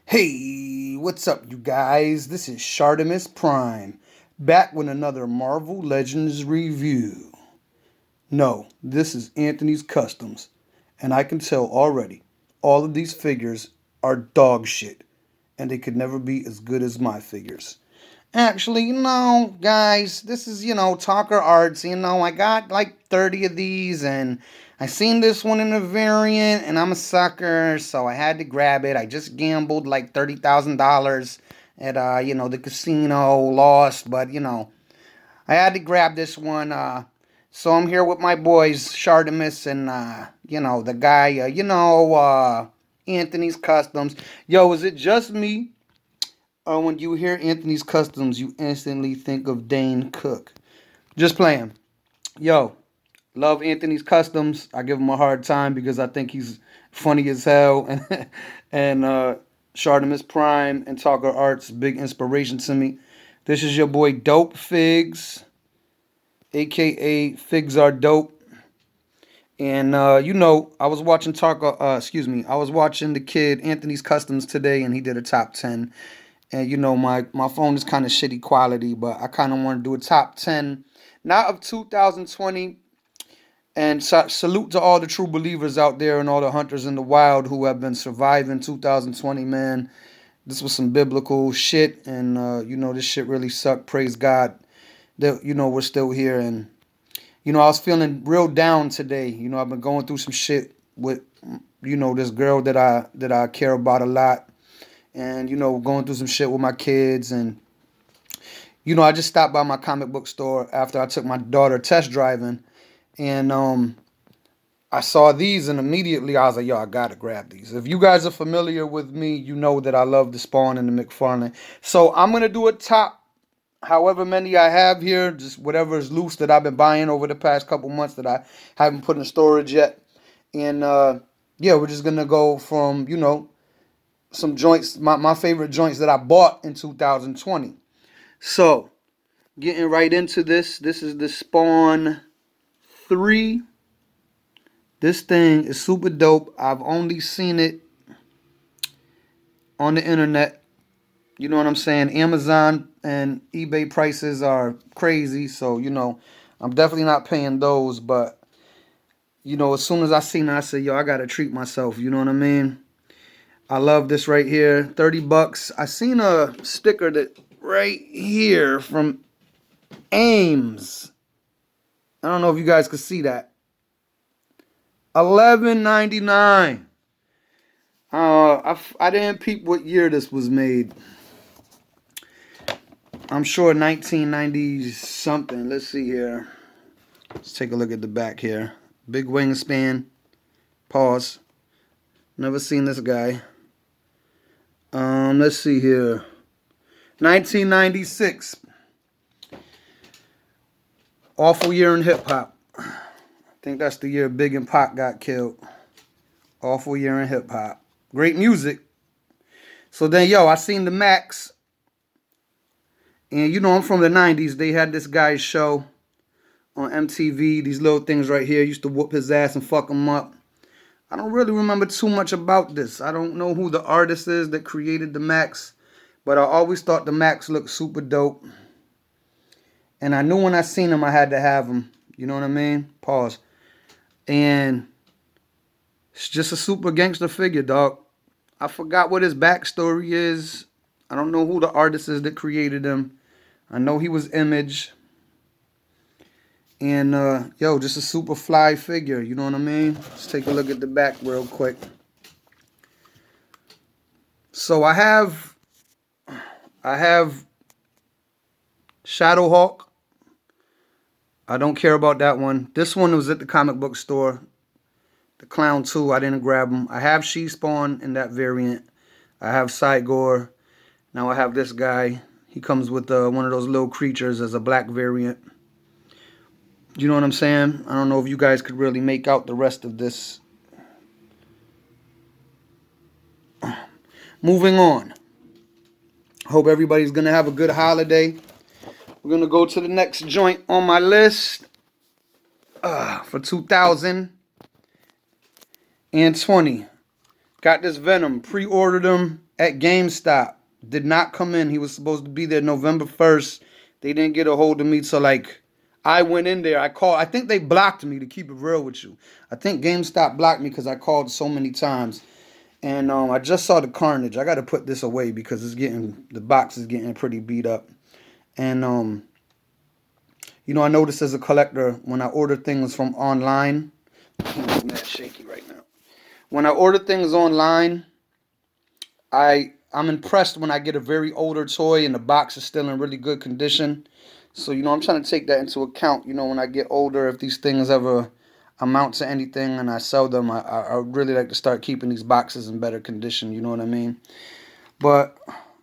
Hey, what's up, you guys? This is Shartimus Prime, back with another Marvel Legends review. No, this is Anthony's Customs, and I can tell already all of these figures are dog shit, and they could never be as good as my figures. Actually, guys, this is, Talker Arts. I got like 30 of these, and I seen this one in a variant, and I'm a sucker, so I had to grab it. I just gambled like $30,000 at, the casino, lost, but, I had to grab this one. So I'm here with my boys, Shartimus and, the guy, Anthony's Customs. Yo, is it just me? When you hear Anthony's Customs, you instantly think of Dane Cook. Just playing. Yo, love Anthony's Customs. I give him a hard time because I think he's funny as hell. And Shartimus Prime and Talker Arts, big inspiration to me. This is your boy Dope Figs, aka Figs Are Dope. And I was watching I was watching the kid Anthony's Customs today, and he did a top 10. And my phone is kind of shitty quality, but I kind of want to do a top 10, not of 2020. And salute to all the true believers out there and all the hunters in the wild who have been surviving 2020, man. This was some biblical shit, and this shit really sucked. Praise God that we're still here. And I was feeling real down today. I've been going through some shit with this girl that I care about a lot, and going through some shit with my kids. And I just stopped by my comic book store after I took my daughter test driving, and I saw these, and immediately I was like, yo, I gotta grab these. If you guys are familiar with me, you know that I love the Spawn and the McFarlane. So I'm gonna do a top however many I have here, just whatever is loose that I've been buying over the past couple months that I haven't put in storage yet. And yeah, we're just gonna go from some joints, my favorite joints that I bought in 2020. So, getting right into this is the Spawn 3. This thing is super dope. I've only seen it on the internet. You know what I'm saying? Amazon and eBay prices are crazy, so I'm definitely not paying those. But as soon as I seen it, I said, yo, I gotta treat myself. You know what I mean? I love this right here. 30 bucks. I seen a sticker that right here from Ames. I don't know if you guys could see that. $11.99. I didn't peep what year this was made. I'm sure 1990 something. Let's see here. Let's take a look at the back here. Big wingspan. Pause. Never seen this guy. Let's see here. 1996. Awful year in hip hop. I think that's the year Big and Pac got killed. Awful year in hip hop. Great music. So then, I seen the Max. And I'm from the 90s. They had this guy's show on MTV. These little things right here. Used to whoop his ass and fuck him up. I don't really remember too much about this. I don't know who the artist is that created the Max. But I always thought the Max looked super dope. And I knew when I seen him, I had to have him. You know what I mean? Pause. And it's just a super gangster figure, dog. I forgot what his backstory is. I don't know who the artist is that created him. I know he was Image. And, just a super fly figure. You know what I mean? Let's take a look at the back real quick. So I have Shadowhawk. I don't care about that one. This one was at the comic book store. The Clown 2, I didn't grab them. I have She-Spawn in that variant. I have Cygor. Now I have this guy. He comes with one of those little creatures as a black variant. You know what I'm saying? I don't know if you guys could really make out the rest of this. Moving on. Hope everybody's going to have a good holiday. We're going to go to the next joint on my list for 2020. Got this Venom. Pre-ordered them. at GameStop. Did not come in. He was supposed to be there November 1st. They didn't get a hold of me. So, like, I went in there. I called. I think they blocked me, to keep it real with you. I think GameStop blocked me because I called so many times. And I just saw the carnage. I got to put this away because the box is getting pretty beat up. And, I noticed as a collector, when I order things from online, it's mad shaky right now. When I order things online, I'm impressed when I get a very older toy and the box is still in really good condition. So, I'm trying to take that into account, when I get older, if these things ever amount to anything and I sell them, I really like to start keeping these boxes in better condition, you know what I mean? But,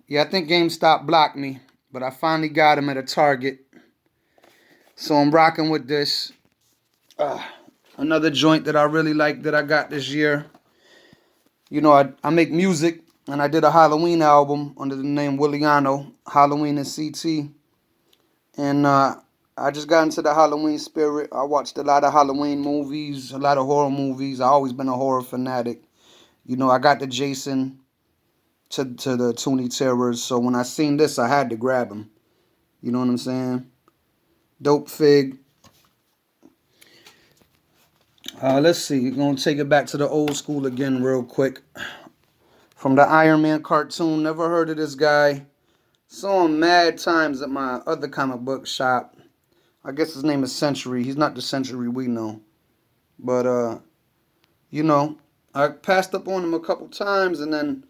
yeah, I think GameStop blocked me, but I finally got them at a Target. So I'm rocking with this. Another joint that I really like that I got this year. I make music, and I did a Halloween album under the name Williano, Halloween and CT. And I just got into the Halloween spirit. I watched a lot of Halloween movies, a lot of horror movies. I've always been a horror fanatic. I got the Jason to the Toonie Terrors. So when I seen this, I had to grab him. You know what I'm saying? Dope Fig. Let's see. We're going to take it back to the old school again real quick. From the Iron Man cartoon. Never heard of this guy. Saw him mad times at my other comic book shop. I guess his name is Century. He's not the Century we know. But, I passed up on him a couple times, and then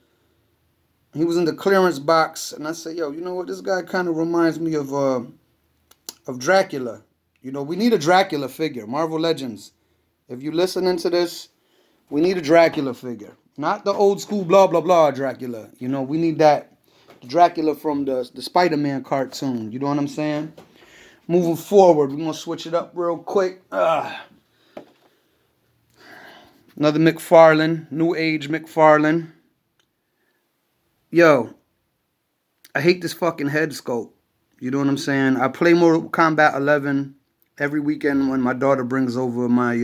he was in the clearance box, and I said, yo, you know what? This guy kind of reminds me of Dracula. We need a Dracula figure. Marvel Legends. If you're listening to this, we need a Dracula figure. Not the old school blah, blah, blah Dracula. We need that Dracula from the Spider-Man cartoon. You know what I'm saying? Moving forward, we're going to switch it up real quick. Another McFarlane. New Age McFarlane. Yo, I hate this fucking head sculpt. You know what I'm saying? I play Mortal Kombat 11 every weekend when my daughter brings over my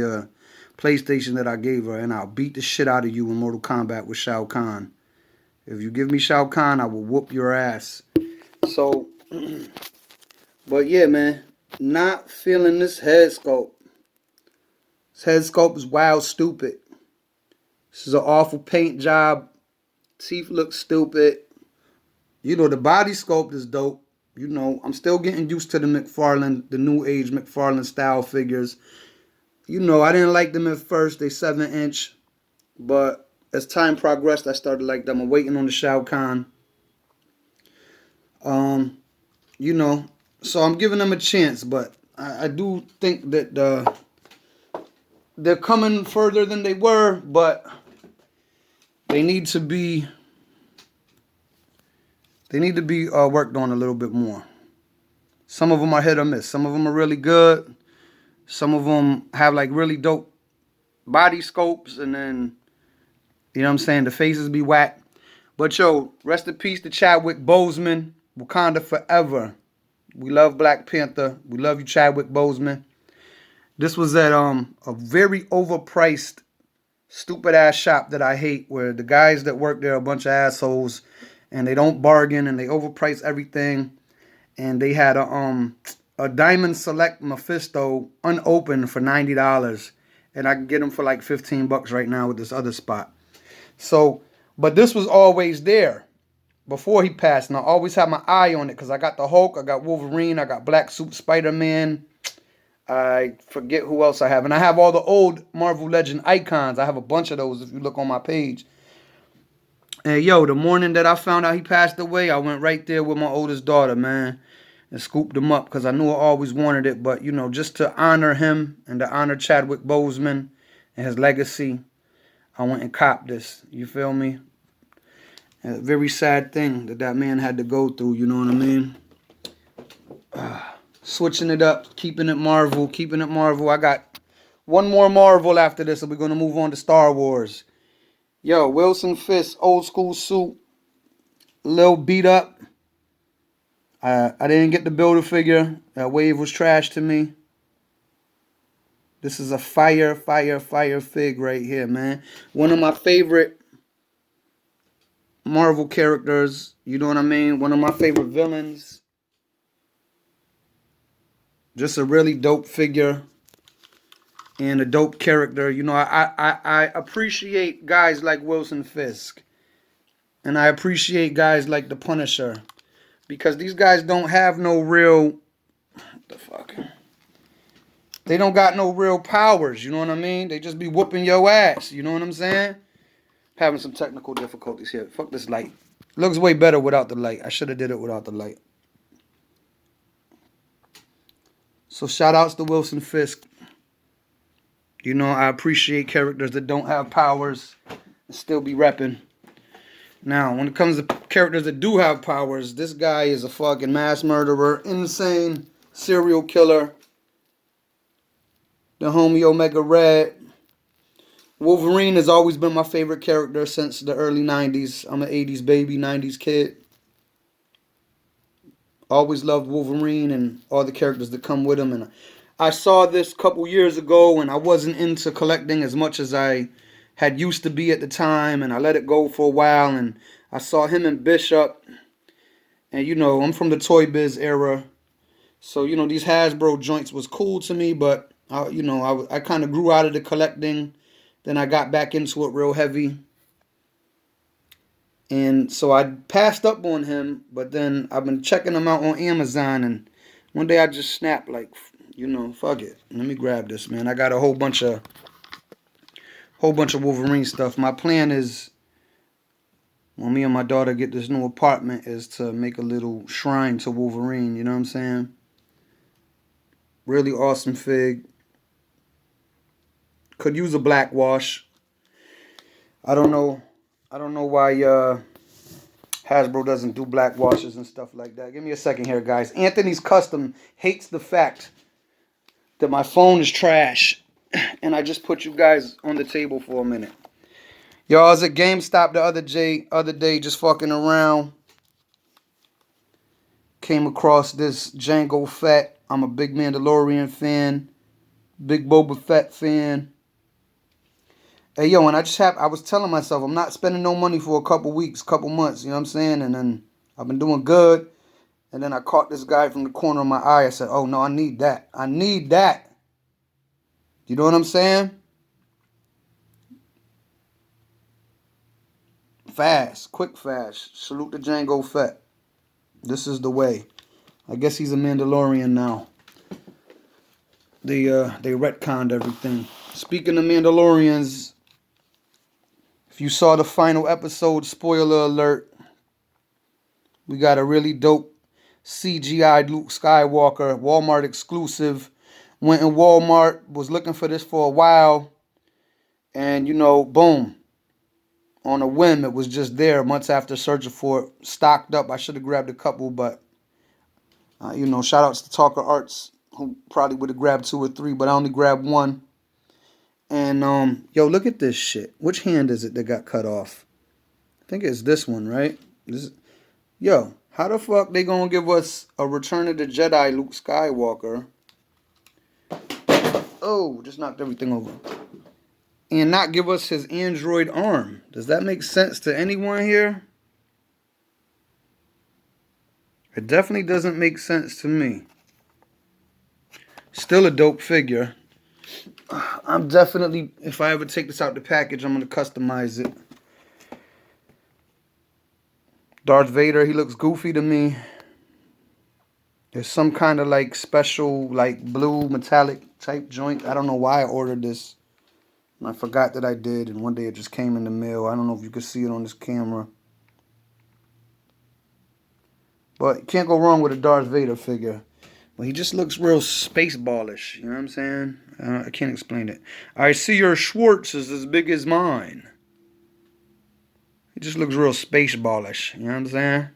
PlayStation that I gave her, and I'll beat the shit out of you in Mortal Kombat with Shao Kahn. If you give me Shao Kahn, I will whoop your ass. So, but yeah, man, not feeling this head sculpt. This head sculpt is wild stupid. This is an awful paint job. Teeth look stupid. The body sculpt is dope. I'm still getting used to the McFarlane, the new age McFarlane style figures. I didn't like them at first. They 7-inch. But as time progressed, I started like them. I'm waiting on the Shao Kahn. So I'm giving them a chance. But I do think that they're coming further than they were. But they need to be worked on a little bit more. Some of them are hit or miss. Some of them are really good. Some of them have like really dope body scopes, and then, you know what I'm saying, the faces be whack. But yo, rest in peace to Chadwick Boseman. Wakanda forever. We love Black Panther. We love you, Chadwick Boseman. This was at a very overpriced, stupid ass shop that I hate, where the guys that work there are a bunch of assholes, and they don't bargain, and they overprice everything. And they had a Diamond Select Mephisto unopened for $90, and I can get them for like $15 right now with this other spot. So, but this was always there before he passed, and I always had my eye on it because I got the Hulk, I got Wolverine, I got Black Suit Spider-Man. I forget who else I have, and I have all the old Marvel Legend icons. I have a bunch of those if you look on my page. And yo, the morning that I found out he passed away, I went right there with my oldest daughter, man, and scooped him up because I knew I always wanted it. But, just to honor him and to honor Chadwick Boseman and his legacy, I went and copped this. You feel me? A very sad thing that man had to go through, you know what I mean? Switching it up, keeping it Marvel. I got one more Marvel after this, and we're going to move on to Star Wars. Yo, Wilson Fisk, old school suit, a little beat up. I didn't get the Build-A-Figure. That wave was trash to me. This is a fire fig right here, man. One of my favorite Marvel characters. You know what I mean? One of my favorite villains. Just a really dope figure and a dope character. You know, I appreciate guys like Wilson Fisk. And I appreciate guys like the Punisher. Because these guys don't have no real... What the fuck? They don't got no real powers, you know what I mean? They just be whooping your ass, you know what I'm saying? Having some technical difficulties here. Fuck this light. Looks way better without the light. I should have did it without the light. So shout outs to Wilson Fisk. You know, I appreciate characters that don't have powers and still be repping. Now, when it comes to characters that do have powers, this guy is a fucking mass murderer, insane serial killer. The homie Omega Red. Wolverine has always been my favorite character since the early 90s. I'm an 80s baby, 90s kid. Always loved Wolverine and all the characters that come with him. And I saw this a couple years ago, and I wasn't into collecting as much as I had used to be at the time, and I let it go for a while, and I saw him and Bishop. And, you know, I'm from the Toy Biz era. So, you know, these Hasbro joints was cool to me, but, I kind of grew out of the collecting. Then I got back into it real heavy. And so I passed up on him, but then I've been checking him out on Amazon, and one day I just snapped, like, fuck it. Let me grab this, man. I got a whole bunch of Wolverine stuff. My plan is, when me and my daughter get this new apartment, is to make a little shrine to Wolverine, you know what I'm saying? Really awesome fig. Could use a black wash. I don't know why Hasbro doesn't do black washes and stuff like that. Give me a second here, guys. Anthony's Custom hates the fact that my phone is trash, and I just put you guys on the table for a minute. Yo, I was at GameStop the other day just fucking around. Came across this Jango Fett. I'm a big Mandalorian fan. Big Boba Fett fan. Hey, yo, and I was telling myself, I'm not spending no money for a couple weeks, couple months, you know what I'm saying? And then I've been doing good. And then I caught this guy from the corner of my eye. I said, oh, no, I need that. I need that. You know what I'm saying? Fast. Quick fast. Salute to Jango Fett. This is the way. I guess he's a Mandalorian now. They retconned everything. Speaking of Mandalorians, if you saw the final episode, spoiler alert, we got a really dope CGI Luke Skywalker, Walmart exclusive. Went in Walmart, was looking for this for a while, and boom. On a whim, it was just there months after searching for it. Stocked up. I should have grabbed a couple, but, shout outs to Talker Arts, who probably would have grabbed 2 or 3, but I only grabbed 1. And, yo, look at this shit. Which hand is it that got cut off? I think it's this one, right? Yo, how the fuck they gonna give us a Return of the Jedi Luke Skywalker? Oh, just knocked everything over. And not give us his android arm. Does that make sense to anyone here? It definitely doesn't make sense to me. Still a dope figure. I'm definitely, if I ever take this out the package, I'm going to customize it. Darth Vader, he looks goofy to me. There's some kind of like special, like blue metallic type joint. I don't know why I ordered this. I forgot that I did, and one day it just came in the mail. I don't know if you can see it on this camera. But you can't go wrong with a Darth Vader figure. But he just looks real spaceballish. You know what I'm saying? I can't explain it. I see your Schwartz is as big as mine. He just looks real spaceballish. You know what I'm saying?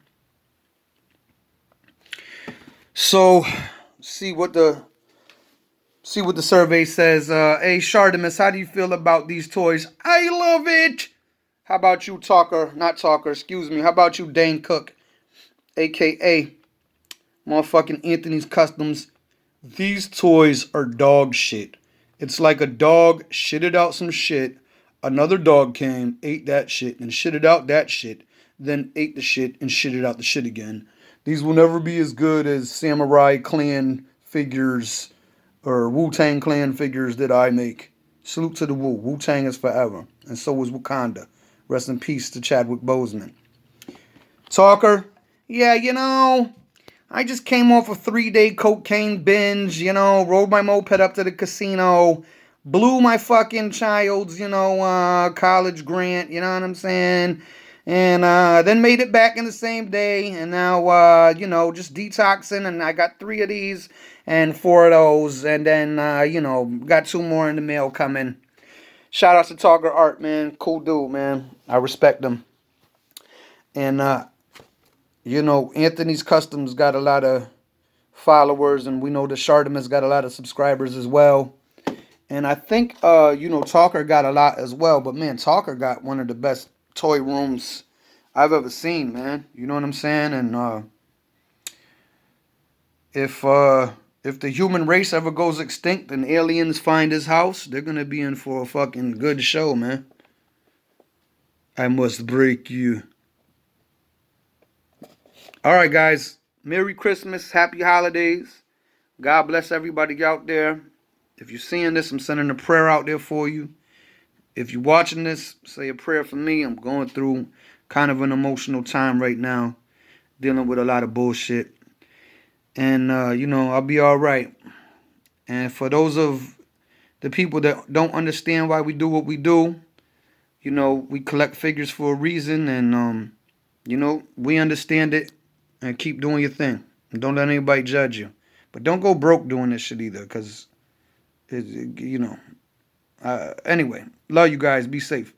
So, see what the survey says. Hey, Shardimus, how do you feel about these toys? I love it. How about you, excuse me. How about you, Dane Cook, a.k.a. motherfucking Anthony's Customs? These toys are dog shit. It's like a dog shitted out some shit. Another dog came, ate that shit, and shitted out that shit. then ate the shit and shitted out the shit again. These will never be as good as Samurai Clan figures or Wu-Tang Clan figures that I make. Salute to the Wu. Wu-Tang is forever. And so is Wakanda. Rest in peace to Chadwick Boseman. Talker, yeah, I just came off a 3-day cocaine binge, rode my moped up to the casino, blew my fucking child's, college grant, you know what I'm saying? And then made it back in the same day. And now, just detoxing. And I got 3 of these and 4 of those. And then, got 2 more in the mail coming. Shout out to Talker Art, man. Cool dude, man. I respect him. And, Anthony's Customs got a lot of followers. And we know that Shardaman's got a lot of subscribers as well. And I think, Talker got a lot as well. But, man, Talker got one of the best toy rooms I've ever seen, man. You know what I'm saying? And if the human race ever goes extinct and aliens find his house, they're gonna be in for a fucking good show, man. I must break you. All right, guys. Merry Christmas, happy holidays. God bless everybody out there. If you're seeing this, I'm sending a prayer out there for you. If you're watching this, say a prayer for me. I'm going through kind of an emotional time right now, dealing with a lot of bullshit. And, I'll be all right. And for those of the people that don't understand why we do what we do, we collect figures for a reason. And, we understand it. And keep doing your thing. And don't let anybody judge you. But don't go broke doing this shit either. Because, anyway, love you guys. Be safe.